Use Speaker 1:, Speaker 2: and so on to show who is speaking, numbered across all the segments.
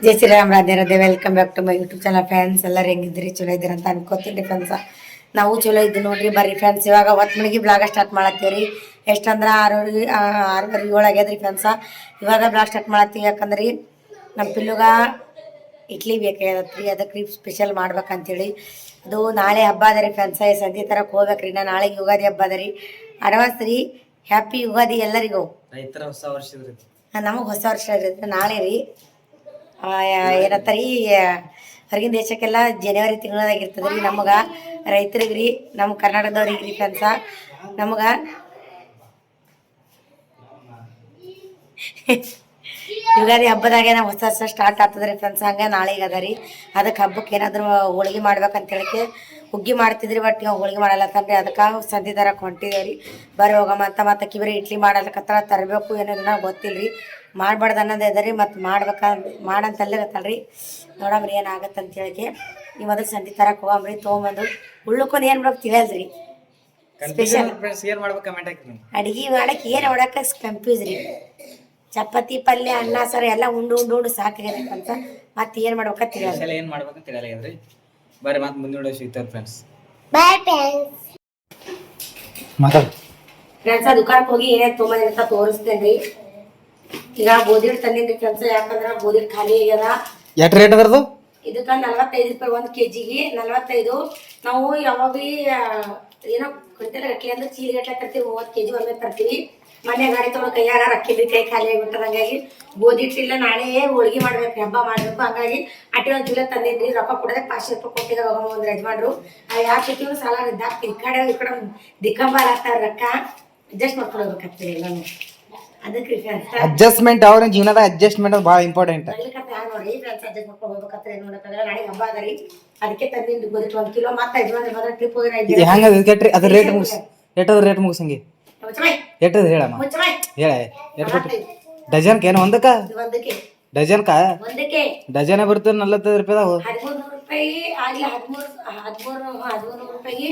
Speaker 1: Jai Shriram Radhe welcome back to my YouTube channel friends. ಎಲ್ಲರೂ ಹೆಂಗಿದ್ರಿ? ಚಲೋ ಇದ್ದೀರ ಅಂತ ಅನ್ಕೋತೀನಿ ಫ್ರೆಂಡ್ಸ. ನಾವು ಚಲೋ ಇದ್ದು ನೋಡ್ರಿ. ಬರ್ರಿ ಫ್ರೆಂಡ್ಸ್, ಇವಾಗ 10 ಮಣಿಗೆ ಬ್ಲಾಗ ಸ್ಟಾರ್ಟ್ ಮಾಡತ್ತೀವಿ. ಎಷ್ಟಂದ್ರೆ 6:30 7 ಆಗ್ಯದ್ರಿ ಫ್ರೆಂಡ್ಸ. ಇವಾಗ ಬ್ಲಾಗ್ ಸ್ಟಾರ್ಟ್ ಮಾಡತ್ತೀವಿ. ಯಾಕಂದ್ರೆ ನಮ್ಮ ಪಿಲ್ಲುಗ ಇಡ್ಲಿ ಬೇಕಾಗತ್ರಿ, ಅದಕ್ಕೆ ಸ್ಪೆಷಲ್ ಮಾಡ್ಬೇಕಂತೇಳಿ. ಅದು ನಾಳೆ ಹಬ್ಬ ಅದ ರೀ ಫ್ರೆಂಡ್ಸ. ಸಂಜೆ ತರಕ್ಕೆ ಹೋಗ್ಬೇಕ್ರಿ. ನಾ ನಾಳೆಗೆ ಯುಗಾದಿ ಹಬ್ಬ ಅದ ರೀ. ಅಡ್ವಾನ್ಸ್ ರೀ, ಹ್ಯಾಪಿ ಯುಗಾದಿ ಎಲ್ಲರಿಗೂ.
Speaker 2: ರೈತರ ಹೊಸ ವರ್ಷ
Speaker 1: ನಮಗೆ ಹೊಸ ವರ್ಷ ಇರುತ್ತೆ ನಾಳೆ ರೀ. ಏನಂತಾರೆ ರೀ, ಹೊರಗಿನ ದೇಶಕ್ಕೆಲ್ಲ ಜನವರಿ ತಿಂಗಳದಾಗಿರ್ತದೆ ರೀ. ನಮಗೆ ರೈತರಿಗೆ ರೀ, ನಮ್ಮ ಕರ್ನಾಟಕದವ್ರಿಗೆ ರೀ ಫ್ರೆಂಡ್ಸ. ನಮಗೆ ಯುಗಾದಿ ಹಬ್ಬದಾಗೆ ನಾವು ಹೊಸ ವರ್ಷ ಸ್ಟಾರ್ಟ್ ಆಗ್ತದೆ ರೀ ಫ್ರೆಂಡ್ಸ್. ಹಂಗೆ ನಾಳೆಗೆ ಅದ ರೀ. ಅದಕ್ಕೆ ಹಬ್ಬಕ್ಕೆ ಏನಾದರೂ ಹೋಳಿಗೆ ಮಾಡ್ಬೇಕಂತ ಹೇಳಕ್ಕೆ ಹುಗ್ಗಿ ಮಾಡ್ತಿದ್ರಿ. ಬಟ್ ನಾವು ಹೋಳಿಗೆ ಮಾಡಲ್ಲತ್ತಂದ್ರೆ ಅದಕ್ಕೆ ಸಂಧಿ ತರಕ್ಕೆ ಹೊಂಟಿದ್ದೇವೆ ರೀ. ಬರೀ ಹೋಗಮ್ಮ ಅಂತ ಮತ್ತೆ ಕಿಬರಿ ಇಡ್ಲಿ ಮಾಡಲ್ಲಕತ್ತಾಳ. ತರಬೇಕು ಏನೇನ ಗೊತ್ತಿಲ್ಲ ರೀ. ಮಾಡ್ಬಾರ್ದು ಅನ್ನೋದೇ ಅದ ರೀ. ಮತ್ತು ಮಾಡಂತಲ್ಲಗತ್ತಲ್ರಿ. ನೋಡಮ್ರಿ ಏನಾಗತ್ತೆ ಅಂತ ಹೇಳಿಕೆ ನೀವು ಅದಕ್ಕೆ ಸಂಧಿ ತರಕ್ಕೆ ಹೋಗಮ್ರಿ. ತೊಗೊಂಬಂದು ಉಳ್ಕೊಂಡು ಏನು ಮಾಡೋಕೆ ತಿಳಿಯಲ್ರಿ. ಸ್ಪೆಷಲ್ ಅಡುಗೆ ಮಾಡಕ್ಕೆ ಏನು ಮಾಡಕ್ಕೆ ಕನ್ಫ್ಯೂಸ್ ರೀ. ಚಪಾತಿ ಪಲ್ಯ ಅನ್ನ ಸಾರು ಎಲ್ಲ ಉಂಡು ಸಾಕಾಗಿರತ್ತಂತ ಮತ್ತೆ ಏನು ಮಾಡ್ಬೇಕಂತ ತಿಳಿಯಲ್ಲ.
Speaker 2: ಏನು ಮಾಡ್ಬೇಕಂತ ತಿಳಿಯಲ್ಲ. ಬರ್ರಿ ಮತ್ತೆ ಮುಂದಿನ ಸಿಗ್ತಾರೆ ಫ್ರೆಂಡ್ಸ್.
Speaker 1: Bye friends. ಫ್ರೆಂಡ್ಸ ದುಕಾನಕ್ಕೆ ಹೋಗಿ ಏನೇನು ತೊಗೊಂಬಂದಿರ್ತ ತೋರಿಸ್ತೇನೆ ರೀ. ಈಗ ಗೋಧಿಡ್ ತಂದಿನ್ರಿ ಫ್ರೆಂಡ್ಸ್. ಯಾಕಂದ್ರೆ ಗೋಧಿಡ್ ಖಾಲಿ ಆಗ್ಯದ.
Speaker 2: ಎಷ್ಟು ರೇಟ್ ಅದರದು?
Speaker 1: ಇದಕ್ಕೆ 45 ರೂಪಾಯಿ 1 kgಗೆ 45. ನಾವು ಯಾವಾಗ ಏನೋ ಕ್ವಿಂಟಲ್ ಗಟ್ಲೆ ಅಂದ್ರೆ ಚೀಲ ಗಟ್ಲೆ ತರ್ತೀವಿ. 30 kg ಒಮ್ಮೆ ತರ್ತೀವಿ. ಮನೆ ಗಾಡಿ ತೊಗೊಂಡು ಕೈಯಾಗ ರಕ್ಕಿದ್ರಿ, ಕೈ ಖಾಲಿ ಆಗಿಬಿಟ್ಟದ. ಹಂಗಾಗಿ ಗೋಧಿ ಹಿಟ್ಟಿಲ್ಲ, ನಾಳೆ ಹೋಳಿಗೆ ಮಾಡ್ಬೇಕು, ಹಬ್ಬ ಮಾಡ್ಬೇಕು. ಹಂಗಾಗಿ ಅಟ್ಟಿ 1 ಕಿಲೋ ತಂದಿದ್ರಿ. ರೊಕ್ಕ ಕೊಡೋದಕ್ಕೆ 500 ರೂಪಾಯಿ ಕೊಟ್ಟಿದ್ದ ಹೋಗೋ ಯಜಮಾನ್ರು. ಯಾವ ಸಿಟಿನೂ ಸಾಲ ಇದ್ದಾಗ್ತಿ. ಈ ಕಡೆ ದಿಕ್ಕಂಬಾಲ್ ಆಗ್ತಾರ ರೊಕ್ಕ ಅಡ್ಜಸ್ಟ್ ಮಾಡ್ಕೊಳ್ಬೇಕಾಗ್ತದೆ ಎಲ್ಲಾನು. ಅದಕ್ಕೆ
Speaker 2: ಅಡ್ಜಸ್ಟ್ಮೆಂಟ್ ಅವ್ರ ಜೀವನದ ಅಡ್ಜಸ್ಟ್ಮೆಂಟ್ ಭಾಳ ಇಂಪಾರ್ಟೆಂಟ್.
Speaker 1: ನೋಡ್ರಿ ಫ್ರೆಂಡ್ಸ್, ಅಡ್ಜಸ್ಟ್ ಮಾಡ್ಕೊಂಡು ಹೋಗ್ಬೇಕಾಗ್ತದೆ. ಏನು ಮಾಡೋಕ್ಕಾಗಲ್ಲ. ನಾಳೆ ಹಬ್ಬ ಅದ ರೀ. ಅದಕ್ಕೆ ತಂದಿದ್ದು ಗೋಧಿ 1 ಕಿಲೋ. ಮತ್ತೆ ಯಜಮಾನ್ರು ಬಂದ್ರೆ ಟ್ರಿಪ್ ಹೋಗಿ
Speaker 2: ಅದ್ರ ರೇಟ್ ಮುಗಿಸ್ ಎಟ್ಟದ ರೇಟ್ ಮುಗಿಸಂಗಿ ಎಟ್ಟದ ಹೇಳಮ್ಮ ಹೇಳ. ಎಷ್ಟು ಕೊಟ್ಟು ಡಜನ್ಕ ಏನು ಒಂದಕ್ಕ? ಡಜನ್ಕ ಡಜನ್ ಬರ್ತದೆ 45 ರೂಪಾಯಿದಾವು.
Speaker 1: 13 ರೂಪಾಯಿ ಆಗ್ಲಿ. 13 ರೂಪಾಯಿಗೆ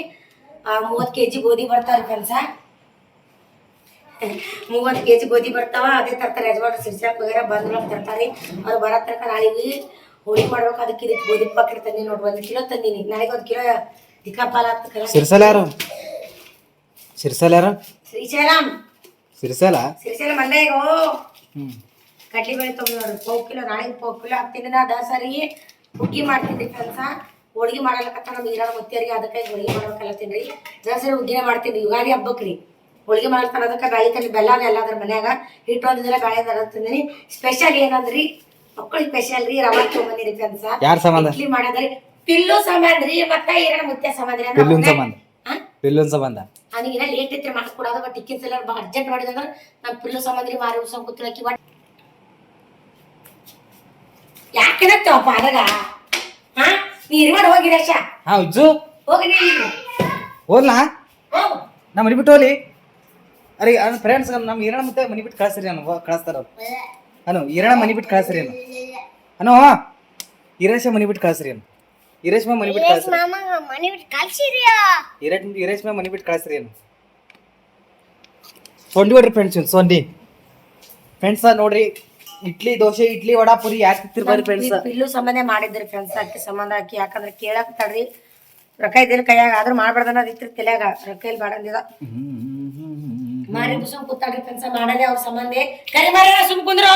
Speaker 1: 30 kg ಗೋಧಿ ಬರ್ತಾವ್ರಿ ಫ್ರೆಂಡ್ಸ. 30 kg ಗೋಧಿ ಬರ್ತಾವ. ಅದೇ ತರ್ತಾರೆ ಯಜಮಾನ್ರು. ಸಿರ್ಸಾಕ್ ವಗೇರ ಬಂದ್ರು ತರ್ತಾರೆ. ಅವ್ರು ಬರೋ ತನಕ ನಾಳೆಗೆ ಹೋಳಿಗೆ ಮಾಡ್ಬೇಕು. ಅದಕ್ಕೆ ಇದಕ್ಕೆ ಗೋಧಿ ಪಾಕೆಟ್ ತಂದೀನಿ ನೋಡ್ರಿ. 1 ಕಿಲೋ ತಂದೀನಿ. ನಾಳೆಗೆ 1 ಕಿಲೋ ದಿಕ್ಕಾಪಾಲ ಆಗ್ತದೆ.
Speaker 2: ಸಿರ್ಸಲ ಯಾರು? ಸಿರ್ಸಲ ಯಾರು?
Speaker 1: ಸಿರಿಸಲ ಮಂಡ್ಯಗೋ ಕಡ್ಲಿ ಬೇಳೆ ತೊಗೊಂಡು ನೋಡ್ರಿ. 1 ಕಿಲೋ. ನಾಳೆಗೆ 1 ಕಿಲೋ ಹಾಕ್ತೀನಿ. ನಾ ದಸರಿ ಹುಗ್ಗಿ ಮಾಡ್ತಿದ್ರಿ ಫ್ರೆಂಡ್ಸ. ಹೋಳಿಗೆ ಮಾಡಲಕತ್ತ ನಮ್ಮ ಈರಾಣ ಮುತ್ತಿಯರಿಗೆ. ಅದಕ್ಕೆ ಹೋಳಿಗೆ ಮಾಡ್ಬೇಕಲ್ಲತ್ತೀನಿ ರೀ. ದಸರಿ ಹುಗ್ಗಿನೇ ಮಾಡ್ತೀನಿ. ಯುಗಾದಿ ಹಬ್ಬಕ್ಕೆ ರೀ ಹೋಳಿಗೆ ಮಾಡ್ತಾನೆ. ಅದಕ್ಕೆ ಬ್ಯಾಳಿ ತಣ್ಣಿ ಬೆಲ್ಲ ಎಲ್ಲ ಅದ್ರ ಮನ್ಯಾಗ ಹಿಟ್ಟು ಒಂದಿಲ್ಲ ಬ್ಯಾಳೆ ತಂದಿನಿ. ಸ್ಪೆಷಲ್ ಏನಂದ್ರಿ ಮಕ್ಕಳಿಗೆ ಸ್ಪೆಷಲ್ ರೀ. ರವಾ ತೊಗೊಂಬಂದಿರಿ ಫ್ರೆಂಡ್ಸ. ಇಡ್ಲಿ ಮಾಡೋದ್ರಿ. ಪಿಲ್ಲು ಸಂಬಂಧ ರೀ. ಮತ್ತೆ ಈರಾಣ ಮುತ್ಯ ಸಂಬಂಧ ರೀ.
Speaker 2: ಪಿಲ್ಲುನ್ ಸಂಬಂಧ
Speaker 1: ನನಗೆ ಇನ್ನ ಲೇಟ್ ಐತ್ರಿ ಮಾಡ್ಕೊಡೋದು. ಬಟ್ ಟಿಕ್ಕಿನ್ಸ್ ಎಲ್ಲ ಅರ್ಜೆಂಟ್ ಮಾಡಿದಂದ್ರೆ ನಮ್ಮ ಪಿಲ್ಲು ಸಂಬಂಧ್ರಿ ಮಾರಿ ಉಳ್ಸೋಂಗ್ ಕೂತಿಳಕಿ. ಬಟ್ ಯಾಕೆನತ್ತವಪ್ಪ ಅದಾಗ ನೀ ಇರ್ಮಾಡ್ ಹೋಗಿ ರೇಷ ಹೋಗಿ ನೀನು
Speaker 2: ಹೋಗ್ಲಾ ನಾ ಮನಿ ಬಿಟ್ಟು ಹೋಗ್ಲಿ. ಅರೆ ಫ್ರೆಂಡ್ಸ್ ನಮ್ಮ ಈರಣ ಮತ್ತೆ ಮನಿ ಬಿಟ್ಟು ಕಳಿಸ್ರಿ. ನಾನು ಕಳಿಸ್ತಾರ ಅನು ಈರಣ ಮನಿ ಬಿಟ್ಟು ಕಳಿಸ್ರಿ. ಅನು ಈರೇಶ ಮನಿ ಬಿಟ್ಟು ಕಳಿಸ್ರಿ. ಅನು ಈರೇಶ್ಮ ಮನಿ ಬಿಟ್ಟು ಕಳಿಸ್ರಿ. ಈರೇಶ್ಮ ಮನಿ ಬಿಟ್ಟು ಕಳಿಸ್ರಿ. ಅನು ಸೊಂಡಿ ಹೊಡ್ರಿ ಫ್ರೆಂಡ್ಸ್. ಸೊಂಡಿ ಫ್ರೆಂಡ್ಸ್ ನೋಡ್ರಿ. ಇಡ್ಲಿ ದೋಸೆ ಇಡ್ಲಿ ವಡಾ ಪುರಿ ಯಾಕೆ ತಿರ್ಬಾರಿ ಫ್ರೆಂಡ್ಸ್.
Speaker 1: ಪಿಲ್ಲು ಸಂಬಂಧ ಮಾಡಿದ್ರಿ ಫ್ರೆಂಡ್ಸ್. ಅದಕ್ಕೆ ಸಂಬಂಧ ಹಾಕಿ. ಯಾಕಂದ್ರೆ ಕೇಳಕ್ ತಡ್ರಿ ರೊಕ್ಕ ಇದ್ದಿಲ್ಲ ಕೈಯಾಗ. ಆದ್ರೂ ಮಾಡ್ಬಾರ್ದ ಅನ್ನೋದಿತ್ತು ತಲೆಯಾಗ. ರೊಕ್ಕ ಇಲ್ಲಿ ಮಾಡಂದಿದ ಮಾರಿ ಸುಮ್ ಕೂತಾಡ್ರಿ ಫ್ರೆಂಡ್ಸ್. ಮಾಡದೆ ಅವ್ರ ಸಂಬಂಧ ಕರಿ ಮಾರ ಸುಮ್ ಕುಂದ್ರು.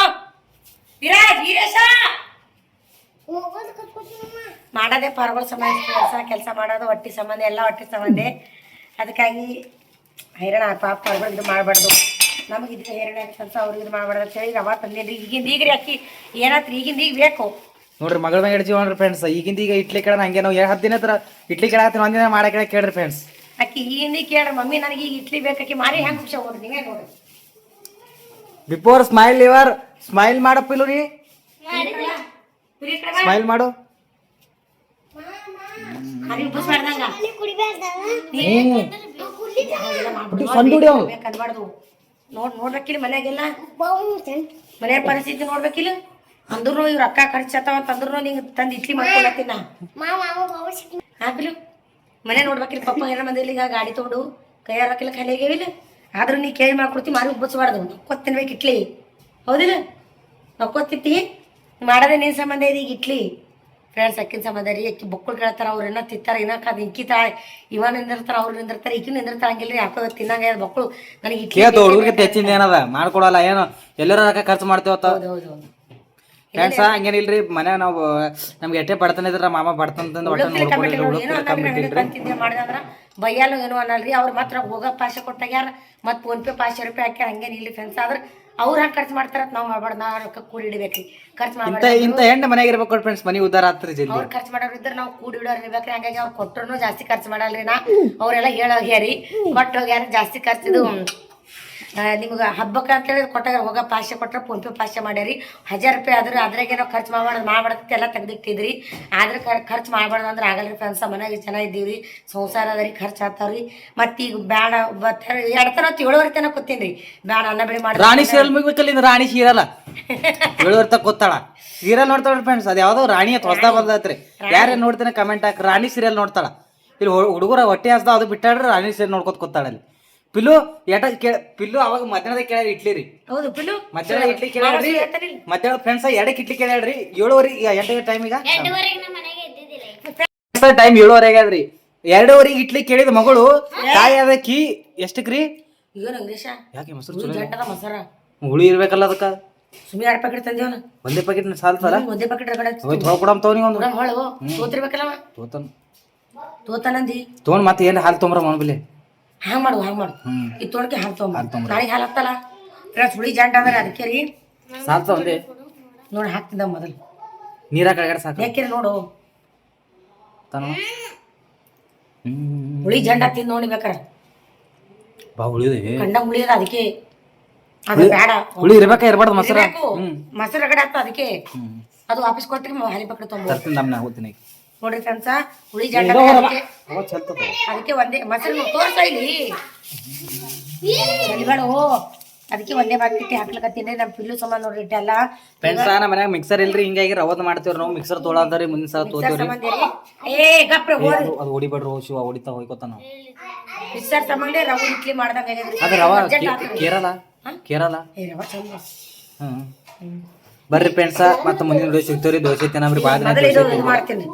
Speaker 1: ಮಾಡದೆ ಪಾರ್ಗಳ ಸಂಬಂಧ ಕೆಲಸ ಮಾಡೋದು ಹೊಟ್ಟಿ ಸಂಬಂಧ ಎಲ್ಲ ಹೊಟ್ಟಿ ಸಂಬಂಧ. ಅದಕ್ಕಾಗಿ ಹೈರಾಣ ಪಾಪ ಪಾರ್ಗಳು ಇದು ಮಾಡಬಾರ್ದು. ನಮಗೆ ಇದು ಹೈರಾಣ ಕೆಲಸ ಅವ್ರಿಗೆ ಇದು ಮಾಡಬಾರ್ದು ಅಂತ ಹೇಳಿ ರವಾ ತಂದೇನ್ರಿ. ಈಗಿಂದ ಈಗ್ರಿ ಅಕ್ಕಿ ಏನಾತ್ರಿ ಈಗಿಂದ ಈಗ ಬೇಕು
Speaker 2: ನೋಡ್ರಿ. ಮಗಳ ಮೇಲೆ ಜೀವನ ಫ್ರೆಂಡ್ಸ್. ಈಗಿಂದ ಈಗ ಇಡ್ಲಿ ಕೇಳ ಹಂಗೆ ನಾವು 10 ದಿನ ಹತ್ರ ಇಡ್ಲಿ ಕೇಳತ್ತೀವಿ. ಒಂದಿನ ಮಾಡಕ್ಕೆ ಕೇಳ್ರಿ ಫ್ರೆಂಡ್ಸ್.
Speaker 1: ಅಕ್ಕಿ ಈಗಿಂದ ಕೇಳ್ರಿ ಮಮ್ಮಿ ನನಗೆ ಈಗ ಇಡ್ಲಿ ಬೇಕಿ ಮಾರಿ ಹೆಂಗೆ ಖುಷಿ ಹೋಗ್ರಿ. ನೀವೇ ನೋಡ್ರಿ.
Speaker 2: ಬಿಫೋರ್ ಸ್ಮೈಲ್ ಯುವರ್ ಸ್ಮೈಲ್ ಮಾಡಪ್ಪಿಲ್ಲ ರೀ. ಸ್ಮೈಲ್ ಮಾಡು.
Speaker 1: ನೋಡ್ಬೇಕಿಲ್ಲ ಮನ್ಯಾಗೆಲ್ಲ ಮನೆಯ ಪರಿಸ್ಥಿತಿ ನೋಡ್ಬೇಕಿಲ್ಲ. ಅಂದ್ರೂ ಇವ್ ರೊಕ್ಕ ಖರ್ಚತಾವ ಅಂತಂದ್ರು ನಿಂಗೆ ತಂದು ಇಡ್ಲಿ ಮಾಡ್ಕೊಳತ್ತೀನ ಹಾಕ್ಲು. ಮನೆ ನೋಡ್ಬೇಕಿಲ್ಲ. ಪಪ್ಪ ಏನ ಮಂದಿಲ್ಲ. ಈಗ ಗಾಡಿ ತೊಗೊಂಡು ಕೈಯಾರ ರೊಕ್ಕಿಲ್ಲ ಖಾಲಿ ಆಗ್ಯಾವಿಲ್ಲ. ಆದ್ರೂ ನೀ ಕೇಳಿ ಮಾಡ್ಕೊಡ್ತಿ ಮಾರಿ ಉಬ್ಬಸ್ಬಾರ್ದು. ನಕ್ಕೊತ್ ತಿನ್ಬೇಕು ಇಡ್ಲಿ. ಹೌದಿಲ್ಲ? ನಕ್ಕೊತ್ತಿತ್ತಿ ಮಾಡೋದೇ ನಿನ್ನ ಸಂಬಂಧ ಇದೆ ಈಗ ಇಟ್ಲಿ ಫ್ರೆಂಡ್ಸ್ ಅಕ್ಕಿನ ಸಂಬಂಧ ರೀ ಅಕ್ಕಿ ಬೊಕ್ಕಳು ಕೇಳ್ತಾರ ಅವ್ರು ಏನೋ ತಿಂತಾರ ಇನ್ನಕ್ಕ ಅದು ಇಂಕಿ ತಾಳೆ ಇವ ನಿಂದಿರ್ತಾರ ಅವ್ರು ನಿಂದಿರ್ತಾರೆ ಈಕಿ ನಿಂದಿರ್ತಾರಂಗಿಲ್ಲ ಯಾಕೋ ತಿನ್ನಂಗ ಬೊಕ್ಕಳು ನನಗೆ ಇಟ್ಲಿ
Speaker 2: ಕೇಳ್ತು ಹುಡುಗರಿಗೆ ಹೆಚ್ಚಿಂದ ಏನದ ಮಾಡ್ಕೊಡಲ್ಲ ಏನು ಎಲ್ಲರ ರೊಕ್ಕ ಖರ್ಚು ಮಾಡ್ತೇವತ್ತ
Speaker 1: ಹೌದು ಹೌದು ಹೌದು
Speaker 2: ಫ್ರೆಂಡ್ಸ ಹಂಗೇನಿಲ್ರಿ ಮನೆ ನಾವು ನಮ್ಗೆ ಎಷ್ಟೇ ಬಡತನ ಇದ್ರ ಮಾಮ ಬಡತನದಿಂದ ಒಟ್ಟ
Speaker 1: ಕಂತಿದ್ದೆ ಮಾಡಿದೆ ಅಂದ್ರ ಬಯ್ಯಾಲು ಏನೋ ಅನ್ನಲ್ರಿ ಅವ್ರು ಮಾತ್ರ ಹೋಗೋ ಪಾಶೆ ಕೊಟ್ಟಾಗ್ಯಾರ ಮತ್ತು ಫೋನ್ಪೇ 500 ರೂಪಾಯಿ ಹಾಕ್ಯಾರ ಹಂಗೇನು ಇಲ್ಲಿ ಫ್ರೆಂಡ್ಸ್ ಆದ್ರೆ ಅವ್ರು ಹಂಗೆ ಖರ್ಚು ಮಾಡ್ತಾರ ನಾವು ಮಾಡ್ಬಾರ್ದು ನಾವು ರೊಕ್ಕ ಕೂಡಿ ಇಡಬೇಕ್ರಿ ಖರ್ಚು ಮಾಡ್ಬಾರ್ದು
Speaker 2: ಇಂಥ ಹೆಣ್ಣು ಮನೆಯಾಗ ಇರ್ಬೇಕು ಫ್ರೆಂಡ್ಸ್ ಮನೆ ಉದ್ದಾರ ಆಗ್ತದೆ ಜಲ್ದಿ
Speaker 1: ಅವ್ರು ಖರ್ಚು ಮಾಡೋರು ಇದ್ರೆ ನಾವು ಕೂಡಿ ಇಡೋರು ಇರ್ಬೇಕ್ರಿ ಹಂಗಾಗಿ ಅವ್ರು ಕೊಟ್ಟರು ಜಾಸ್ತಿ ಖರ್ಚು ಮಾಡಲ್ರಿ ನಾ ಅವರೆಲ್ಲ ಹೇಳೋಗ್ಯಾರಿ ಕೊಟ್ಟು ಹೋಗ್ಯಾರ ಜಾಸ್ತಿ ಖರ್ಚಿದು ನಿಮ್ಗೆ ಹಬ್ಬಕ್ಕೆ ಅಂತೇಳಿ ಕೊಟ್ಟಾಗ ಹೋಗೋ ಪಾಶೆ ಕೊಟ್ಟರೆ ಫೋನ್ಪೇ ಪಾಶೆ ಮಾಡ್ಯಾರಿ 1000 ರೂಪಾಯಿ ಆದ್ರೆ ಅದ್ರಾಗೇನೋ ಖರ್ಚು ಮಾಡ್ಬಾರ್ದು ಎಲ್ಲ ತೆಗ್ದಿಟ್ಟಿದ್ರಿ ಆದ್ರೆ ಖರ್ಚು ಮಾಡ್ಬಾರ್ದು ಅಂದ್ರೆ ಆಗಲ್ರಿ ಫ್ರೆಂಡ್ಸ ಮನೆಗೆ ಜನ ಇದ್ದೀವಿ ರೀ ಸಂಸಾರ ಅದ ರೀ ಖರ್ಚು ಆಗ್ತಾವ್ರಿ ಮತ್ತು ಈಗ ಬೇಡ 2 ತನ 7 ತನಕ ಕೂತೀನಿ ರೀ ಬೇಡ ಅನ್ನ ಬೆಳೆ ಮಾಡಿ
Speaker 2: ರಾಣಿ ಸೀರಿಯಲ್ ಮುಗ್ಬೇಕಲ್ಲ ರಾಣಿ ಸೀರಿಯಲ್ 7 ತನಕ ಕೂತಾಳ ಸೀರಿಯಲ್ ನೋಡ್ತಾಳ ಫ್ರೆಂಡ್ಸ್ ಅದು ಯಾವ್ದೋ ರಾಣಿ ಅಂತ ಹೊಸದ ಬಂದೈತ್ರಿ ಯಾರೇ ನೋಡ್ತಾನೆ ಕಮೆಂಟ್ ಹಾಕಿ ರಾಣಿ ಸೀರಿಯಲ್ ನೋಡ್ತಾಳ ಇಲ್ಲಿ ಹುಡುಗರ ಹೊಟ್ಟೆ ಹಸ್ದ ಅದು ಬಿಟ್ಟಾಡ್ರಿ ರಾಣಿ ಸೀರಿಯಲ್ ನೋಡ್ಕೊತ ಕೂತಾಳಲ್ಲಿ ಪಿಲ್ಲು ಪಿಲ್ಲು ಅವಾಗ ಮಧ್ಯಾಹ್ನದ ಕೇಳ್ಯಾರ ಇಡ್ಲಿ ರೀ
Speaker 1: ಹೌದು ಪಿಲ್ಲು
Speaker 2: ಮಧ್ಯಾಹ್ನ ಇಡ್ಲಿ ಕೇಳ್ಯಾಡ್ರಿ ಮಧ್ಯಾಹ್ನ ಫ್ರೆಂಡ್ಸ್ 2 ಇಡ್ಲಿ ಕೇಳ್ಯಾಡ್ರಿ 7:30 ಈಗ 8 ಟೈಮ್ ಈಗ ಟೈಮ್ 7:30 ಆಗ್ಯಾದ್ರಿ 2:30 ಇಡ್ಲಿ ಕೇಳಿದ ಮಗಳು ತಾಯಿ ಅದಕ್ಕಿ ಎಷ್ಟಕ್ರಿ
Speaker 1: ಏನು ಅಂಗ್ರೀಶ
Speaker 2: ಯಾಕೆ ಮೊಸರು
Speaker 1: ಜಂಟದ ಮೊಸರ
Speaker 2: ಹುಳಿ ಇರ್ಬೇಕಲ್ಲ ಅದಕ್ಕ
Speaker 1: ಸುಮ್ಮನೆ 2 ಪ್ಯಾಕೆಟ್ ತಂದೇವನ
Speaker 2: ಒಂದೇ ಪ್ಯಾಕೆಟ್ ಸಾಲ್ತಲ್ಲ
Speaker 1: ಒಂದೇ ಪ್ಯಾಕೆಟ್ ರಗಡ
Speaker 2: ತೊಗೊಡಮ್ ತವನಿಗೆ ಒಂದು
Speaker 1: ಹೊಳು ತೋತಿರ್ಬೇಕಲ್ಲ ತೋತಾನಂದಿ
Speaker 2: ತೊಗೊಂಡ್ ಮತ್ತೆ ಏನು ಹಾಲು ತೊಂಬ್ರ ಮನಬಿಲ್ಲಿ
Speaker 1: ಹಂಗೆ ಮಾಡು ಈ ತೊಗೊಂಡ್ಕೆ ಹಾಲು ತೊಗೊಂಬ ನಾಳೆಗೆ ಹಾಲು ಹಾಕ್ತಲ್ಲ ಫ್ರೆಂಡ್ಸ್ ಹುಳಿ ಜಂಟ ಅಂದ್ರೆ ಅದಕ್ಕೆ ರೀ
Speaker 2: ಸಾಲ್ತ ಒಂದೇ
Speaker 1: ನೋಡಿ ಹಾಕ್ತಿದ್ದ ಮೊದಲು
Speaker 2: ನೀರ ಕೆಳಗಡೆ ಸಾಕು
Speaker 1: ಯಾಕೆ ನೋಡು
Speaker 2: ತಾನು
Speaker 1: ಹುಳಿ ಜಂಡ ತಿಂದು ನೋಡಿ ಬೇಕಾರೆ
Speaker 2: ಬಾ ಹುಳಿದೆ
Speaker 1: ಕಂಡ ಹುಳಿ ಅದ ಅದಕ್ಕೆ ಅದು ಬೇಡ
Speaker 2: ಹುಳಿ ಇರ್ಬೇಕಾ ಇರ್ಬಾರ್ದು ಮೊಸರ
Speaker 1: ಮೊಸರು ರಗಡೆ ಆಗ್ತದ ಅದಕ್ಕೆ ಅದು ವಾಪಸ್ ಕೊಟ್ಟಿಗೆ ಹಾಲಿ ಪಕ್ಕಡ ತೊಗೊಂಡು
Speaker 2: ತರ್ತೀನಿ ನಮ್ನ ಹೋಗ್ತೀನಿ
Speaker 1: ನೋಡ್ರಿ ಫ್ರೆಂಡ್ಸ ಹುಳಿ ಜಂಡ ಅದಕ್ಕೆ ಒಂದೇ ಮೊಸರು ತೋರ್ಸ ಇಲ್ಲಿ ಚಳಿಗಳು ಅದಕ್ಕೆ ಒಂದೇ ಬಾಕಿ ಹಾಕ್ಲಕತ್ತೀನಿ ನಮ್ಮ ಪಿಲ್ಲು ಸಂಬಂಧ ನೋಡ್ರಿ ಇಟ್ಟೆಲ್ಲ
Speaker 2: ಫ್ರೆಂಡ್ಸ್ ನಮ್ಮ ಮನ್ಯಾಗ ಮಿಕ್ಸರ್ ಇಲ್ರಿ ಹಿಂಗಾಗಿ ರವದ್ ಮಾಡ್ತೇವ್ರಿ ನಾವು ಮಿಕ್ಸರ್ ತೊಗೊಳಂದ್ರಿ ಮುಂದಿನ ಸಲ ತೋತೇವ್ರಿ
Speaker 1: ಸಂಬಂಧ ಏ ಗಪ್ರ ಹೋರಿ
Speaker 2: ಅದು ಹೊಡಿಬೇಡ್ರಿ ಶಿವ ಹೊಡಿತಾ ಹೋಯ್ಕೋತ ನಾವು
Speaker 1: ಮಿಕ್ಸರ್ ಸಂಬಂಧ ರವೆ ಇಡ್ಲಿ ಮಾಡ್ದಂಗ ಆಗ್ಯದ್ರಿ
Speaker 2: ಅದು ರವ ಕೇರಳ
Speaker 1: ಏ ರವ ಚಂದ
Speaker 2: ಬರ್ರಿ ಫ್ರೆಂಡ್ಸ ಮತ್ತೆ ಮುಂದಿನ ದೋಸೆ ಸಿಗ್ತೇವ್ರಿ ದೋಸೆ ತಿನ್ನಮ್ರಿ ಭಾಳ ದಿನ
Speaker 1: ಮೊದಲು ಇದು ಮಾಡ್ತೀನಿ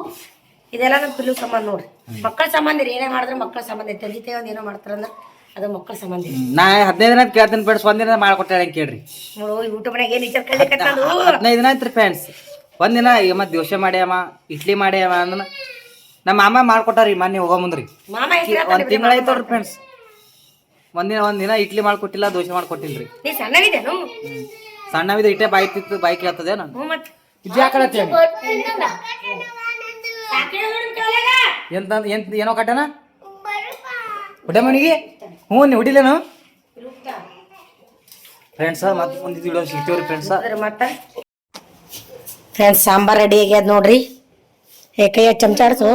Speaker 1: ಇದೆಲ್ಲ ನಮ್ಮ ಪಿಲ್ಲು ಸಂಬಂಧ ನೋಡ್ರಿ ಮಕ್ಕಳ ಸಂಬಂಧ ಏನೇ ಮಾಡಿದ್ರೆ ಮಕ್ಕಳ ಸಂಬಂಧ ತಂದೆ ತಾಯಿ ಒಂದು ಏನೋ ಮಾಡ್ತಾರಂದ್ರೆ ಅದು ಮಕ್ಕಳ ಸಂಬಂಧ
Speaker 2: ನಾ 15 ದಿನ ಕೇಳ್ತೀನಿ ಫ್ರೆಂಡ್ಸ್ ಒಂದಿನ ಮಾಡ್ಕೊಟ್ಟಾಳೆ ಕೇಳ್ರಿ
Speaker 1: ನೋಡು ಯೂಟ್ಯೂಬ್ನಾಗ ಏನು ವಿಚಾರ ಕಲಿಕತ್ತದು
Speaker 2: 15 ದಿನ ಆಯ್ತ್ರಿ ಫ್ರೆಂಡ್ಸ್ ಒಂದಿನ ಈಗ ಮತ್ತೆ ದೋಸೆ ಮಾಡ್ಯಾಮ ಇಡ್ಲಿ ಮಾಡ್ಯಾಮ ಅಂದ್ರ ನಮ್ಮ ಮಾಮ ಮಾಡ್ಕೊಟ್ಟಾರಿ ಮೊನ್ನೆ ಹೋಗೋ ಮುಂದ್ರಿ
Speaker 1: ಮಾಮ
Speaker 2: ಒಂದ್ ತಿಂಗಳಾಯ್ತವ್ರಿ ಫ್ರೆಂಡ್ಸ್ ಒಂದಿನ ಇಡ್ಲಿ ಮಾಡ್ಕೊಟ್ಟಿಲ್ಲ ದೋಸೆ ಮಾಡ್ಕೊಟ್ಟಿಲ್ರಿ
Speaker 1: ನೀ ಸಣ್ಣಗಿದ್ದೇನು
Speaker 2: ಸಣ್ಣವಿದ್ರೆ ಇಟ್ಟೆ ಬಾಯಿ ಕೇಳ್ತದೆ ನಾನು
Speaker 1: ಹ್ಞೂ ಮತ್ತೆ
Speaker 2: ಇದು ಯಾಕಳತ್ತಿ ಎಂತ ಏನೋ ಕಟ್ಟನ ಹೊಡೆ ಮನಿಗೆ ಹ್ಞೂ ನೀ ಹೊಡಿಲೇನು ಫ್ರೆಂಡ್ಸ ಮತ್ತೆ ಮುಂದೆ ವಿಡಿಯೋ ಸಿಗ್ತೇವ್ರಿ ಫ್ರೆಂಡ್ಸ
Speaker 1: ಮತ್ತೆ ಫ್ರೆಂಡ್ಸ್ ಸಾಂಬಾರ್ ರೆಡಿ ಆಗ್ಯದ ನೋಡ್ರಿ ಕೈಯ ಚಮಚಾಡ್ಸು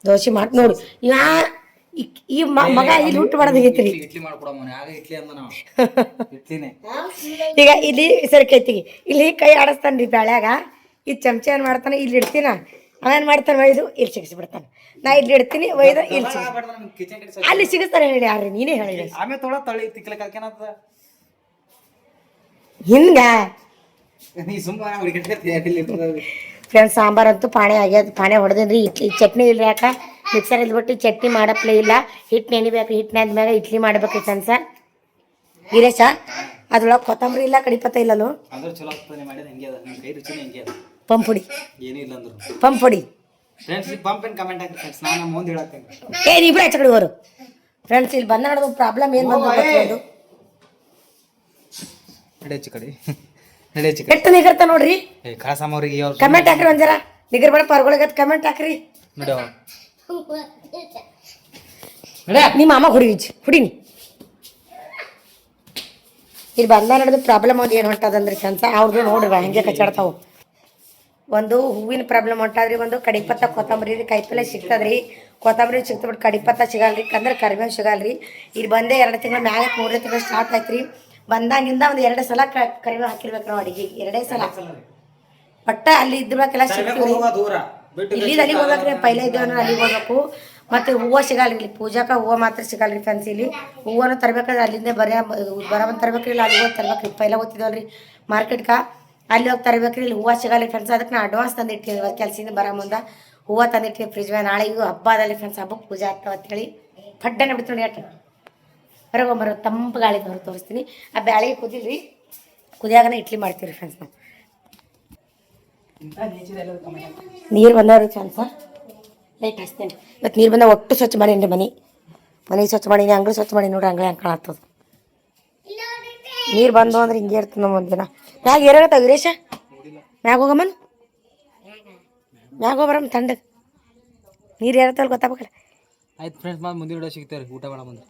Speaker 1: ದೋಸೆ ಮಾಡಿ ನೋಡು ಈ ಮಗ ಇಲ್ಲಿ ಹುಟ್ಟು ಮಾಡದಾಗೈತ್ರಿ
Speaker 2: ಇಡ್ಲಿ ಮಾಡ್ಕೊಡಮ್ಮ ಆಗ ಇಡ್ಲಿ ಅಂದ ನಾವು ಇಡ್ಲಿನೇ
Speaker 1: ಈಗ ಇಲ್ಲಿ ಸರಿ ಕೈತಿಗೆ ಇಲ್ಲಿ ಕೈ ಆಡಿಸ್ತಾನ್ರಿ ಬ್ಯಾಳ್ಯಾಗ ಈ ಚಮಚ ಏನ್ ಮಾಡ್ತಾನೆ ಇಲ್ಲಿ ಇಡ್ತೀನ ಅವೇನ್ ಮಾಡ್ತಾನೆ ಒಯ್ದು ಇಲ್ಲಿ ಸಿಗಿಸ್ಬಿಡ್ತಾನೆ ನಾ ಇಲ್ಲಿ ಇಡ್ತೀನಿ ಒಯ್ದು ಇಲ್ಲಿ ಸಿಗಿಸ್ ಅಲ್ಲಿ ಸಿಗಿಸ್ತಾರೆ ಹೇಳಿ ಯಾರ್ರಿ ನೀನೇ ಹೇಳಿ
Speaker 2: ಆಮೇಲೆ ತೊಳ ತಳಿ ತಿಕ್ಲಕ್ಕೇನದ
Speaker 1: ಹಿಂಗ
Speaker 2: ನೀ ಸುಮ್ಮನೆ
Speaker 1: ಫ್ರೆಂಡ್ಸ್ ಸಾಂಬಾರ್ ಅಂತೂ ಪಾಣೆ ಆಗ್ಯದ ಪಾಣೆ ಹೊಡೆದ್ರಿ ಇಡ್ಲಿ ಚಟ್ನಿ ಇಲ್ರಿ ಯಾಕ ಮಿಕ್ಸರ್ ಇಲ್ಬಿಟ್ಟು ಚಟ್ನಿ ಮಾಡಪ್ಲೇ ಇಲ್ಲ ಹಿಟ್ಟು ನೆನಿಬೇಕು ಹಿಟ್ಟು ನೆಂದ್ಮ್ಯಾಗ ಇಡ್ಲಿ ಮಾಡ್ಬೇಕು ಫ್ರೆಂಡ್ಸ ವೀರೇಶ ಅದ್ರೊಳಗೆ ಕೊತ್ತಂಬರಿ ಇಲ್ಲ ಕಡಿಪತ್ತ ಇಲ್ಲಲ್ಲೋ ಪಂಪ್ ಪುಡಿ ಪಂಪ್ ಪುಡಿ ಏ ಇಬ್ರು ಆಚೆ ಕಡೆ ಹೋರು ಫ್ರೆಂಡ್ಸ್ ಇಲ್ಲಿ ಬಂದ ನೋಡೋದು ಪ್ರಾಬ್ಲಮ್ ಏನು ಬಂದು ಎಷ್ಟು ನಿಗರ್ತ ನೋಡ್ರಿ ಕಮೆಂಟ್ ಹಾಕ್ರಿ ಒಂದ್ ಜರ ನಿಗರ್ ಬೇಡ ಪರ್ಗೊಳಗತ್ ಕಮೆಂಟ್ ಹಾಕ್ರಿ ನಿಮ್ಮ ಅಮ್ಮ ಹುಡಿನಿ ಇಲ್ಲಿ ಬಂದ ನೋಡೋದು ಪ್ರಾಬ್ಲಮ್ ಒಂದು ಏನು ಹೊಂಟದಂದ್ರಿ ಫ್ರೆಂಡ್ಸ ಅವ್ರದ್ದು ನೋಡ್ರಿ ಹಂಗೆ ಕಚ್ಚಾಡ್ತಾವು ಒಂದು ಹೂವಿನ ಪ್ರಾಬ್ಲಮ್ ಹೊಂಟಾದ್ರಿ ಒಂದು ಕಡಿಪತ್ತ ಕೊತ್ತಂಬರಿ ಕಾಯಿಪಲ್ಲೆ ಸಿಗ್ತದ್ರಿ ಕೊತ್ತಂಬರಿ ಸಿಗ್ತಬಿಟ್ಟು ಕಡಿಪತ್ತ ಸಿಗಲ್ರಿ ಕಂದ್ರೆ ಕರಿಬೇವು ಸಿಗಲ್ರಿ ಇಲ್ಲಿ ಬಂದೆ 2 ತಿಂಗಳು ಮ್ಯಾಗ 3ನೇ ತಿಂಗಳು ಸ್ಟಾರ್ಟ್ ಆಯ್ತ್ರಿ ಬಂದಾಗಿಂದ ಒಂದು 2 ಸಲ ಕರಿಬೇವು ಹಾಕಿರ್ಬೇಕು ನಾವು ಅಡಿಗೆ 2 ಸಲ ಒಟ್ಟ ಅಲ್ಲಿ ಇದ್ಬೇಕೆಲ್ಲ ಸಿಗ್ತೀವಿ ಇಲ್ಲಿ ಅಲ್ಲಿಗೆ ಹೋಗ್ಬೇಕ್ರಿ ಪೈಲೆ ಇದ್ದೇವೆ ಅಲ್ಲಿಗೆ ಹೋಗ್ಬೇಕು ಮತ್ತು ಹೂವು ಸಿಗಲ್ರಿ ಇಲ್ಲಿ ಪೂಜಾಕ ಹೂವು ಮಾತ್ರ ಸಿಗಲ್ರಿ ಫ್ರೆಂಡ್ಸ್ ಇಲ್ಲಿ ಹೂವನ್ನು ತರ್ಬೇಕಾದ್ರೆ ಅಲ್ಲಿಂದ ಬರ ಬಂದು ತರ್ಬೇಕ್ರಿ ಇಲ್ಲ ಅಲ್ಲಿ ಹೋಗಿ ತರ್ಬೇಕ್ರಿ ಪೈಲೆ ಓದ್ತಿದ್ದೇವಲ್ರಿ ಮಾರ್ಕೆಟ್ಗೆ ಅಲ್ಲಿ ಹೋಗಿ ತರಬೇಕ್ರಿ. ಇಲ್ಲಿ ಹೂವು ಸಿಗಲ್ಲ ಫ್ರೆಂಡ್ಸ್. ಅದಕ್ಕೆ ನಾ ಅಡ್ವಾನ್ಸ್ ತಂದಿಟ್ಟಿವಿ ಇವತ್ತು ಕೆಲಸದಿಂದ ಬರೋ ಮುಂದೆ ಹೂವು ತಂದಿಟ್ಟಿವಿ ಫ್ರಿಜ್ ಮೇಲೆ. ನಾಳೆಗೂ ಹಬ್ಬದಲ್ಲಿ ಫ್ರೆಂಡ್ಸ್, ಹಬ್ಬಕ್ಕೆ ಪೂಜೆ ಆಗ್ತಾವ ಅಂತೇಳಿ ಪಡ್ಡನೆ ಬಿಡ್ತು ನೋಡಿ. ಅಟ್ಟು ಹೊರಗೊಂಬರೋ ತಂಪು ಗಾಳಿ ತೋರಿಸ್ತೀನಿ. ಆ ಬ್ಯಾಳಿಗೆ ಕುದಿಲ್ರಿ, ಕುದಿಯಾಗನೇ ಇಡ್ಲಿ ಮಾಡ್ತೀವಿ ರೀ ಫ್ರೆಂಡ್ಸ್ ನಾವು. ನೀರು ಬಂದವ್ರಿ ಫ್ರೆಂಡ್ಸ, ಲೈಟ್ ಹಚ್ತೇನೆ ಇವತ್ತು. ನೀರು ಬಂದ ಒಟ್ಟು ಸ್ವಚ್ಛ ಮಾಡೀನಿ ರೀ. ಮನೆ ಸ್ವಚ್ಛ ಮಾಡೀನಿ, ಅಂಗಡಿ ಸ್ವಚ್ಛ ಮಾಡಿ ನೋಡ್ರಿ. ಅಂಗಡಿ ಹಂಗೆ ಕಾಣತ್ತದ. ನೀರು ಬಂದು ಅಂದ್ರೆ ಹಿಂಗೆ ಇರ್ತದೆ ನಮ್ಮ ಒಂದಿನ. ಮ್ಯಾಗ ಏರಾಗತ್ತ ವೀರೇಶ, ಮ್ಯಾಗ ಹೋಗಮ್ಮನ್, ಮ್ಯಾಗ ಹೋಗ್ಬರಮ್ಮ ತಂಡಕ್ಕೆ. ನೀರು ಏರತ್ತಲ್ಲ ಗೊತ್ತಾಗಬೇಕಲ್ಲ.
Speaker 2: ಆಯ್ತು ಫ್ರೆಂಡ್ಸ್, ಮುಂದಿನ ವಿಡಿಯೋ ಸಿಗ್ತೇವೆ. ಊಟ ಮಾಡ ಮುಂದೆ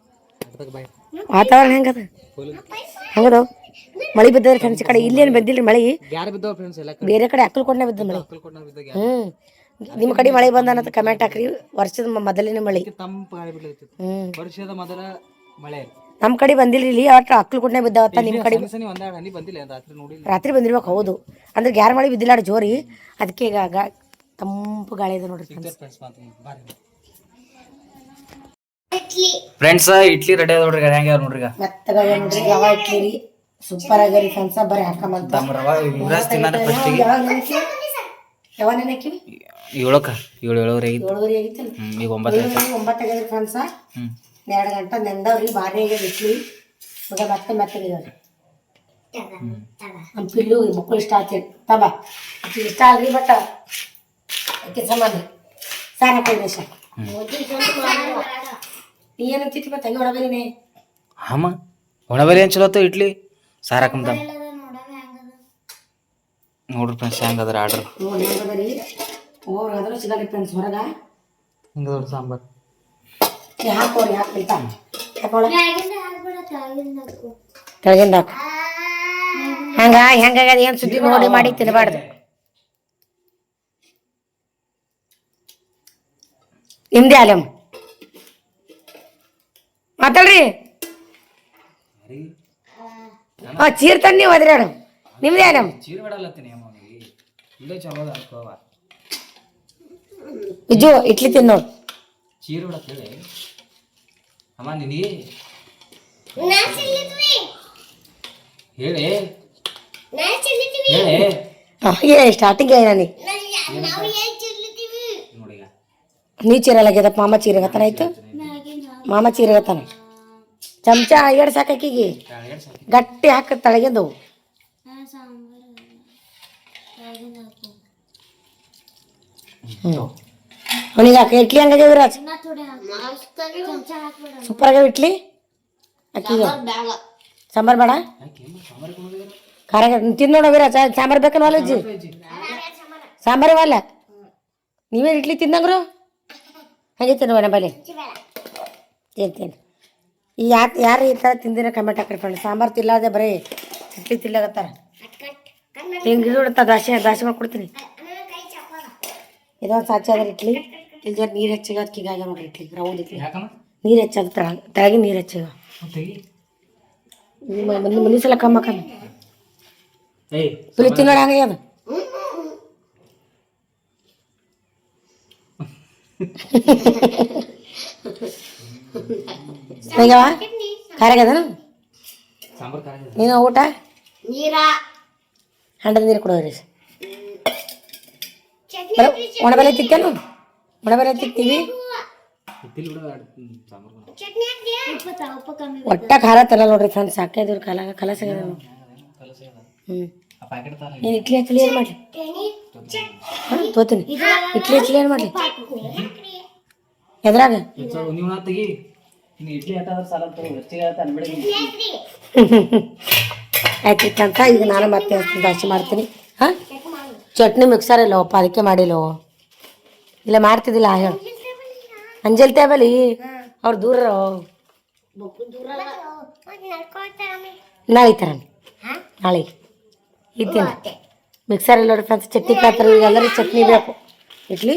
Speaker 1: ವಾತಾವರಣ ಹೆಂಗದ, ಹೆಂಗದ ಮಳೆ ಬಿದ್ದದ್ರಿ ಫ್ರೆಂಡ್ಸ್. ಈ ಕಡೆ ಇಲ್ಲೇನು ಬಿದ್ದಿಲ್ರಿ ಮಳೆ,
Speaker 2: ಯಾರು ಬಿದ್ದವ ಫ್ರೆಂಡ್ಸ್ ಎಲ್ಲ
Speaker 1: ಬೇರೆ ಕಡೆ ಅಕ್ಕಲ್ಕೊಂಡೇ ಬಿದ್ದ ಮಳೆ. ನಿಮ್ಮ ಕಡೆ ಮಳೆ ಬಂದ ಅನ್ನೋದು ಕಮೆಂಟ್ ಹಾಕ್ರಿ. ವರ್ಷದ ಮೊದಲಿನ ಮಳೆ,
Speaker 2: ತಂಪು ಗಾಳಿ ಬಿಡ್ಲೈತಿ. ವರ್ಷದ ಮೊದಲ ಮಳೆ
Speaker 1: ನಮ್ಮ ಕಡೆ ಬಂದಿಲ್ರಿ. ಇಲ್ಲಿ ಒಟ್ಟು ಅಕ್ಕಲ್ಕೊಂಡೇ ಬಿದ್ದಾವತ್ತ. ನಿಮ್ಮ ಕಡೆ
Speaker 2: ಬಂದಿಲ್ಲ, ರಾತ್ರಿ ನೋಡಿ,
Speaker 1: ರಾತ್ರಿ ಬಂದಿರ್ಬೇಕು. ಹೌದು, ಅಂದ್ರೆ ಗ್ಯಾರ ಮಳೆ ಬಿದ್ದಿಲ್ಲ ಜೋರಿ. ಅದಕ್ಕೆ ಈಗ ತಂಪು ಗಾಳಿ ಇದೆ ನೋಡ್ರಿ
Speaker 2: ಫ್ರೆಂಡ್ಸ್. ಇಡ್ಲಿ ರೆಡಿ ಅದ ನೋಡ್ರಿ, ಹೆಂಗ ನೋಡ್ರಿ.
Speaker 1: ಮೆತ್ತಗ ನೋಡ್ರಿ, ರವಾ ಇಡ್ಲಿ ರೀ, ಸೂಪರ್ ಆಗ್ಯಾರಿ ಫ್ರೆಂಡ್ಸ್. ಬರ್ರಿ ಹಾಕಂತ. ಯಾವ ನೆನಕಿವಿ
Speaker 2: 7:00
Speaker 1: 7:30 ಆಗಿತ್ತಲ್ಲ,
Speaker 2: ಈಗ 9
Speaker 1: ಆಗ್ಯಾದ್ರಿ ಫ್ರೆಂಡ್ಸ. 2 ಗಂಟೆ ನೆಂದವ್ರಿ. ಭಾರಿ ಆಗ್ಯಾದ ಇಡ್ಲಿ. ಇವಾಗ ಮತ್ತೆ ಮೆತ್ತಗಿದಾವ್ರಿ. ನಮ್ಮ ಪಿಲ್ಲು ಮಕ್ಕಳು ಇಷ್ಟ ಆಗ್ತೈತಿ. ತಬಾ ಆಕಿ ಇಷ್ಟ ಆಗ್ರಿ, ಬಟ್ ಆಕಿ ಸಂಬಂಧ ಸಾರ ದೇಶ. ನೀ ಏನಂತಿತ್ತು ಮತ್ತೆ ಹಂಗೆ ಒಳಗಲಿನೇ
Speaker 2: ಹಾಮ ಒಣಬಲಿ ಏನು ಚಲೋ ಇಡ್ಲಿ ಸಾರು ಹಾಕಂತ ನೋಡ್ರಿ ಫ್ರೆಂಡ್ಸ್. ಹೆಂಗೆ ಅದ್ರ ಆರ್ಡ್ರ್
Speaker 1: ಹೆಂಗದ್ರಿ. ಅದ್ರ ಸಿಗಲ್ಲ ಫ್ರೆಂಡ್ಸ್ ಹೊರಗ.
Speaker 2: ಹಿಂಗೆ ದೊಡ್ಡ ಸಾಂಬಾರು
Speaker 1: ಹಾಕೋರಿ, ಹಾಕ್ಬಿಡ್ತ ಕೆಳಗಿಂದ ಹಾಕು. ಹೆಂಗಾಗ್ಯದ ಏನು ಸುದ್ದಿ ನೋಡಿ ಮಾಡಿ ತಿನ್ನಬಾರ್ದು. ನಿಮ್ದೇ ಅಲ್ಲಮ್ಮ ಮಾತಾಡ್ರಿ. ಚೀರ್ ತಂದು ನೀವು ಅದ್ರಿ ಅಣ್ಣ, ನಿಮ್ದೇ ಅಲ್ಲಮ್ಮ. ವಿಜು ಇಡ್ಲಿ ತಿನ್ನೋಡು.
Speaker 2: ಚೀರ್ ಬಿಡತ್ತೇಳಿ ಅಮ್ಮ ನಿನಗೆ ಹೇಳಿ
Speaker 1: ಹೇಳಿ ಸ್ಟಾರ್ಟಿಂಗ್ ನನಗೆ ನೀ ಚೀರಲಾಗ್ಯದಪ್ಪ. ಮಾಮ ಚೀರಗತ್ತಾನ ಆಯ್ತು. ಮಾಮ ಚೀರಗತ್ತಾನ. ಚಮಚ 2 ಸಾಕಾಕಿಗೆ ಗಟ್ಟಿ ಹಾಕ ತಳಗಿಂದು. ಅವನಿಗೆ ಹಾಕ. ಇಡ್ಲಿ ಹಂಗಾಗ್ಯಾವ ವಿರಾಜ್, ಸೂಪರ್ ಆಗ್ಯಾವ ಇಡ್ಲಿ. ಅಕ್ಕಿಗೆ ಸಾಂಬಾರು ಬೇಡ, ಖಾರ ತಿಂದು ನೋಡ ವಿರಾಜ್. ಸಾಂಬಾರು ಬೇಕಲ್ಲ ಅಜ್ಜಿ, ಸಾಂಬಾರು ಅಲ್ಲ. ನೀವೇನು ಇಡ್ಲಿ ತಿಂದಂಗ್ರು ಹಾಗೆ ತಿನ್ನುವ ನಮ್ಮಲ್ಲಿ ತಿಂತೀನಿ. ಈ ಯಾರು ಈ ಥರ ತಿಂದಿರೋ ಕಮೆಂಟ್ ಹಾಕ್ರಿ ಫ್ರೆಂಡ್. ಸಾಂಬಾರು ತಿನ್ನಲಾರ್ದೆ ಬರೀ ಇಡ್ಲಿ ತಿನ್ಲಾಗತ್ತಾರ. ಹಿಂಗೆ ಇಡ್ತಾ ದಾಸಿ ಮಾಡ್ಕೊಡ್ತೀನಿ. ಇದೊಂದು ಸಾಚಿ ಅದ್ರ ಇಡ್ಲಿ. ಇಲ್ಲಿ ಜರ ನೀರು ಹೆಚ್ಚಿಗೆ ಅದಕ್ಕೆ ಆಗ್ಯಾವ ನೋಡ್ರಿ ಇಡ್ಲಿ. ರೌಂಡ್ ಇಡ್ಲಿ ನೀರು ಹೆಚ್ಚಾಗ ತೆಳಗಿ ನೀರು ಹೆಚ್ಚಿಗ. ಮುಂದಿನ ಸಲ ಕಮ್ಮ ಕಮ್ಮಿ ಪುಲಿ ತಿನ್ನೋಣ ಹಂಗೆ ಅದು. ಹೇಗವ ಖಾರಾಗ್ಯದನು ನೀನು ಊಟ ಹಂಡದ ನೀರು ಕೊಡೋರಿ. ಒಣಬೆಲೆ ತಿತ್ತೇನು? ಒಣಬೆಲೆ ತಿತ್ತೀವಿ. ಒಟ್ಟ ಖಾರ ತರ ನೋಡ್ರಿ ಫ್ರೆಂಡ್ಸ್. ಸಾಕೈದ್ರು ಕಲಸ ನೀನು ಇಡ್ಲಿ ಹಚ್ಚಲಿ ಏನು ಮಾಡಲಿ ತೋತೀನಿ. ಇಡ್ಲಿ ಹಚ್ಚಲಿ ಏನು ಮಾಡಲಿ ಎದ್ರಾಗ ಆಯ್ತಿತ್ತಂತ. ಈಗ ನಾನು ಮತ್ತೆ ದಾಸಿ ಮಾಡ್ತೀನಿ. ಹಾಂ ಚಟ್ನಿ ಮಿಕ್ಸರ್ ಇಲ್ಲವಪ್ಪ, ಅದಕ್ಕೆ ಮಾಡಿಲ್ಲೋ. ಇಲ್ಲ ಮಾಡ್ತಿದ್ದಿಲ್ಲ ಹೇಳು. ಅಂಜಲ್ತೆ ಬಲಿ ಅವ್ರು ದೂರ ನಾಳೆ ತರ ನಾಳೆ ಇದ್ದೀನಿ. ಮಿಕ್ಸರ್ ಇಲ್ಲ ನೋಡಿ ಫ್ರೆಂಡ್ಸ್. ಚಟ್ನಿ ಕಾತರ ಎಲ್ಲರಿಗೂ ಚಟ್ನಿ ಬೇಕು. ಇಡ್ಲಿ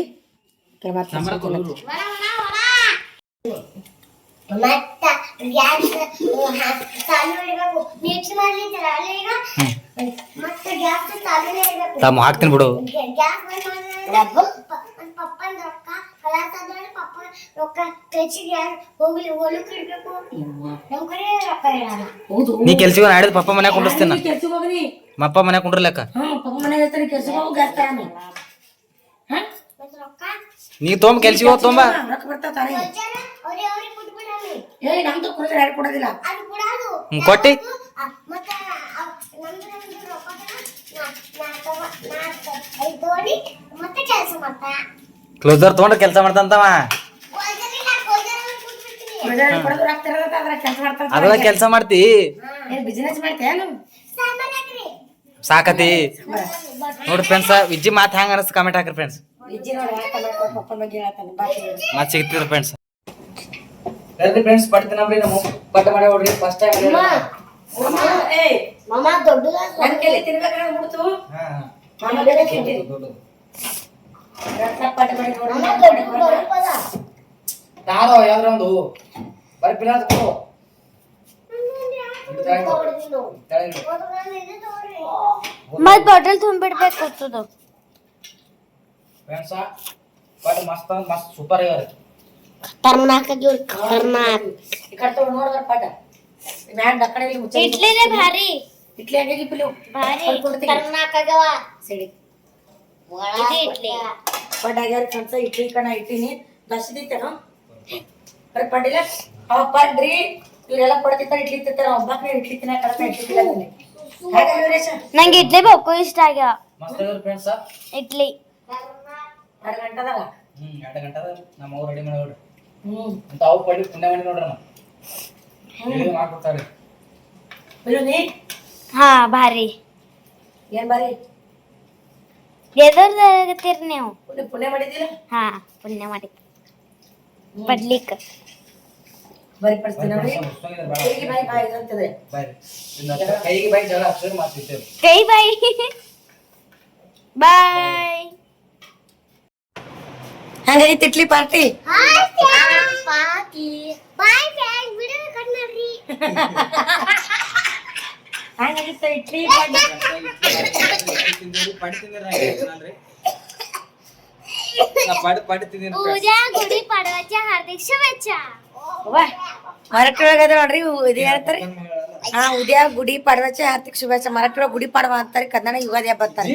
Speaker 2: ಹಾಕ್ತೀನಿ ಬಿಡು. ನೀ ಕೆಲ್ಸಿಗೆ ನಾಡಿದ್ ಪಪ್ಪ ಮನ್ಯಾಗ ಕುಂಡಿಸ್ತೇನ. ಪಪ್ಪ ಮನ್ಯಾಗ ಕುಂಡ್ರಲಕ್ಕ
Speaker 1: ಪಪ್ಪ ಮನೆಗೆ ಇರ್ತಾನೆ ಕೆಲ್ಸಕ್ಕೆ ಹೋಗಿ ಗಾಸ್ತಾರ ಹಾ
Speaker 2: ನೀ ತೊಂಬ ಕೆಲ್ಸಿಗೆ ಹೋಗ್ ತೊಂಬ
Speaker 1: ರೊಕ್ಕ ಬರ್ತಾವ ತಾನೇ ಏ ನಮ್ದು ಕುಡಿದ್ರೆ ಯಾರು ಕೊಡೋದಿಲ್ಲ
Speaker 2: ಕೊಟ್ಟಿ ಕ್ಲೋಸರ್ ತೊಗೊಂಡು ಕೆಲಸ ಮಾಡ್ತಂತವ
Speaker 1: ಕೊಡೋದು ರೊಕ್ಕ ತರೋದ ಅದ್ರ ಕೆಲಸ ಮಾಡ್ತಾನ
Speaker 2: ಅದ ಕೆಲಸ ಮಾಡ್ತಿ
Speaker 1: ಏನ್ ಬಿಸ್ನೆಸ್ ಮಾಡ್ತೇನು
Speaker 2: ಸಾಕತಿ ನೋಡ್ರಿ ಫ್ರೆಂಡ್ಸ್ ವಿಜ್ಜಿ ಮಾತು ಹೆಂಗ ಅನಿಸ್ತು ಕಮೆಂಟ್ ಹಾಕ್ರಿ ಫ್ರೆಂಡ್ಸ್
Speaker 1: ವಿಜ್ಜಿ ನೋಡಿ ಪಪ್ಪನ ಬಗ್ಗೆ ಹೇಳ್ತಾನೆ ಬಾಕಿ
Speaker 2: ಮತ್ತೆ ಸಿಗ್ತಿದ್ರು ಫ್ರೆಂಡ್ಸ್ ಹೇಳ್ರಿ ಫ್ರೆಂಡ್ಸ್ ಪಡ್ತೀನಂಬ್ರಿ ನಮ್ಮ ಪಟ್ಟ ಮಾಡಿ ನೋಡ್ರಿ ಫಸ್ಟ್ ಟೈಮ್
Speaker 1: ಏ ಮಾಮ ದೊಡ್ಡದ ನನ್ನ ಕೈಲಿ ತಿನ್ಬೇಕಂದ್ರೆ ಮುಡ್ತು ಮಾಮ ಬೇರೆ ತಿಂತೀನಿ ಪಟ್ಟ ಮಾಡಿ ನೋಡಿ
Speaker 2: ತಾರೋ ಯಾವ್ದ್ರ ಒಂದು ಬರೀ ಪಿಲಾಸ್ ಕೊಡು
Speaker 3: ಮತ್ ಬಾಟಲ್ ತುಂಬಿಡ್ಬೇಕು ಕೂತದು
Speaker 2: ಫ್ರೆಂಡ್ಸ್ ಪಟ್ ಮಸ್ತ್ ಮಸ್ತ್ ಸೂಪರ್ ಆಗ್ಯಾರ
Speaker 3: ಖತರ್ನಾಕ್ ಆಗ್ಯವ್ರಿ ಖತರ್ನಾಕ್
Speaker 1: ಈ ಕಡೆ ತಗೊಂಡು ನೋಡಿದ್ರ ಪಟ್ಟ ಮ್ಯಾಗ ಡಕ್ಕಡೆ ಇಲ್ಲಿ ಮುಚ್ಚ
Speaker 3: ಇಡ್ಲಿನೇ ಭಾರಿ
Speaker 1: ಇಡ್ಲಿ ಹಂಗಾಗಿ ಪಿಲು
Speaker 3: ಭಾರಿ
Speaker 1: ಕೊಡ್ತೀನಿ
Speaker 3: ಖತರ್ನಾಕ್ ಆಗ್ಯಾವ
Speaker 1: ಸಿಡಿ
Speaker 3: ಇದು ಇಡ್ಲಿ
Speaker 1: ಪಡ್ಡ ಆಗ್ಯಾರ ಫ್ರೆಂಡ್ಸ್ ಇಡ್ಲಿ ಕಣ ಇಟ್ಟಿನಿ ದಶದಿತ್ತೇನೋ ಬರೀ ಪಡ್ಡಿಲ್ಲ ಅವ ಪಡ್ರಿ ಇವರೆಲ್ಲ ಕೊಡ್ತಿರ್ತಾರೆ ಇಡ್ಲಿ ತಿಂತಾರೆ ಒಬ್ಬಾಕ್ರೆ ಇಡ್ಲಿ ತಿನ್ನಕ ಇಡ್ಲಿ ತಿನ್ನಲ್ಲ ಹಾಗೆ ವೀರೇಶ
Speaker 3: ನಂಗೆ ಇಡ್ಲಿ ಬೇಕು ಇಷ್ಟ ಆಗ್ಯಾವ
Speaker 2: ಮಸ್ತ್ ಆಗ್ಯಾರ ಫ್ರೆಂಡ್ಸ್
Speaker 3: ಇಡ್ಲಿ
Speaker 1: 2 ಗಂಟೆದಾಗ
Speaker 2: 2 ಗಂಟೆದ ನಮ್ಮ ಅವ್ರು ರೆಡಿ ಮಾಡಿ ನೋಡ್ರಿ
Speaker 1: ಹ್ಮ್
Speaker 2: ತಾವು ಪಡ್ಲಿ ಪುಣ್ಯ ಮಾಡಿ ನೋಡ್ರಿ ನಾವು ಮಾಡ್ಕೊಡ್ತಾರೆ
Speaker 1: ಬಿಡು ನೀ
Speaker 3: ಹಾ ಭಾರಿ
Speaker 1: ಏನ್ ಬಾರಿ
Speaker 3: ಎದರ್ದಾಗತ್ತೀರಿ ನೀವು
Speaker 1: ಪುಣ್ಯ ಮಾಡಿದಿಲ್ಲ
Speaker 3: ಹಾ ಪುಣ್ಯ ಮಾಡಿ ಪಡ್ಲಿಕ್
Speaker 1: ಬರಿ ಪಡಿಸ್ತೀನಿ ನೋಡಿ ಕೈಗೆ ಬಾಯಿ ಬಾಯಿ ಅಂತದೆ
Speaker 2: ಕೈಗೆ ಬಾಯಿ ಜಗಳ ಅಕ್ಷರ ಮಾತಿರ್ತೇವೆ
Speaker 3: ಕೈ ಬಾಯಿ ಬಾಯ್
Speaker 1: ಹಂಗಾಗಿತ್ತು ಇಡ್ಲಿ ಪಾರ್ಟಿ ಹಂಗಾಗಿತ್ತು ಇಡ್ಲಿ
Speaker 3: पूजा गुड़ी पड़वाच्या हार्दिक शुभेच्छा
Speaker 1: मराठी ಒಳಗದ ನೋಡ್ರಿ ಇದು ಹೇಳ್ತಾರೆ ಹಾ ಉದ್ಯಾ ಗುಡಿ ಪಾಡವಾचे हार्दिक शुभेच्छा ಮರಾಠಿ ಒಳಗೆ ಗುಡಿ ಪಾಡವಾ ಅಂತಾರೆ ಕನ್ನಡ ಯುಗಾದಿ ಹಬ್ಬ ಅಂತಾರೆ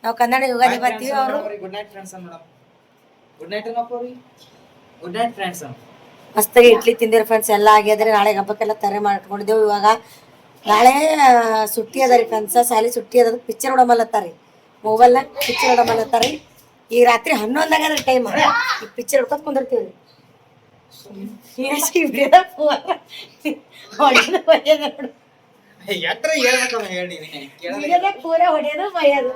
Speaker 1: ನಾವು ಕನ್ನಡ ಯುಗಾದಿ ಹಬ್ಬ ಅಂತೀವಿ ಅವರು
Speaker 2: good night friends madam good night ಏನಪ್ಪ ಗುಡ್ ನೈಟ್ ಫ್ರೆಂಡ್ಸ್
Speaker 1: ಮಸ್ತಾಗಿ ಇಡ್ಲಿ ತಿಂದಿರ ಫ್ರೆಂಡ್ಸ್ ಎಲ್ಲ ಆಗ್ಯದ್ರಿ ನಾಳೆ ಹಬ್ಬಕ್ಕೆಲ್ಲ ತರೆ ಮಾಡ್ಕೊಂಡಿದ್ದೇವೆ ಇವಾಗ ನಾಳೆ ಸುಟ್ಟಿ ಅದ ರೀ ಫ್ರೆಂಡ್ಸ್ ಸಾಲಿ ಸುಟ್ಟಿ ಅದ ಪಿಕ್ಚರ್ ನೋಡಮಲ್ಲತ್ತಾರಿ ಮೊಬೈಲ್ನಾಗ ಪಿಕ್ಚರ್ ನೋಡಮಲ್ಲತ್ತಾರಿ ಈಗ ರಾತ್ರಿ 11 ಆಗದ್ರಿ ಟೈಮ್ ಈ ಪಿಕ್ಚರ್ ಹಿಡ್ಕೊತ ಕುಂದಿರ್ತೀವಿ ಪೂರ ಹೊಡೆಯೋದು ಬೈಯೋದು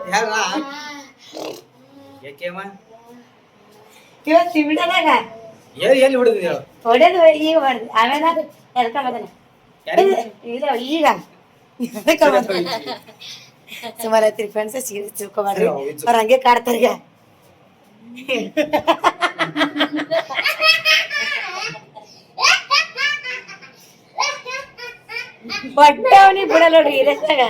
Speaker 1: ಇವತ್ತು ಸಿಬಿಡದಾಗ
Speaker 2: ಎಲ್ಲಿ ಹೊಡೆದಿದ್ದೆ ಹೇಳು
Speaker 1: ಹೊಡೆದು ಈಗ ಹೊಡೆದು ಆಮೇಲೆ ಎಲ್ಕೊಂಬದನ ಇಲ್ಲ ಈಗ ಸುಮಾರು ಐತ್ರಿ ಫ್ರೆಂಡ್ಸ್ ಸೀರಿಯಸ್ ತಿಳ್ಕೊಬಾರ್ರಿ ಅವ್ರ ಹಂಗೆ ಕಾಡ್ತಾರ ಈಗ ಬಟ್ಟೆ ಅವನಿಗೆ ಬಿಡಲ್ಲ ನೋಡ್ರಿ ಇರತ್ತಾಗ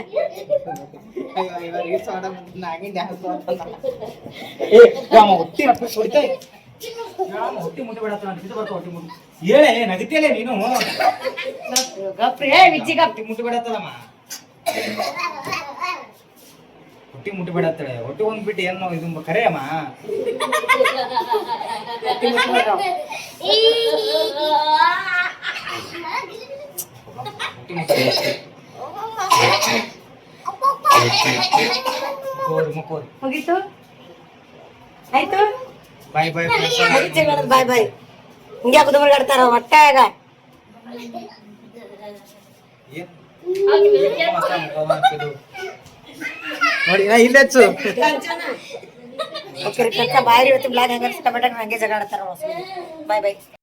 Speaker 2: ಹೇಳೇ ನಗತಿಯಲ್ಲೇ ನೀನು
Speaker 1: ಗಪ್ರಿ ವಿಜ್ಜಿ ಗಪ್ರಿ
Speaker 2: ಮುಟ್ಟಿ ಬಿಡತ್ತಲ್ಲಮ್ಮ ಹೊಟ್ಟಿ ಮುಟ್ಟಿ ಬಿಡತ್ತಳೆ ಹೊಟ್ಟಿ ಒಂದ್ ಬಿಟ್ಟು ಏನು ಇದು ಖರೆ ಅಮ್ಮ
Speaker 1: ಮುಗೀತು ಆಯ್ತು
Speaker 2: ಬಾಯ್ ಬಾಯ್
Speaker 1: ಬಾಯ್ ಬಾಯ್ ಹಿಂಗೆ ಕುದುಮರ್ಗಾಡ್ತಾರ ಹೊಟ್ಟಾಗ
Speaker 2: ನೋಡಿ ಇಲ್ಲ ಹೆಚ್ಚು
Speaker 1: ಓಕೆ ಬಾಯಿ ಇವತ್ತು ಬ್ಲಾಗ್ ಹಂಗೆ ಟೊಮೆಟೊ ಹಂಗೆ ಜಗಾಡ್ತಾರ ಬಾಯ್ ಬಾಯ್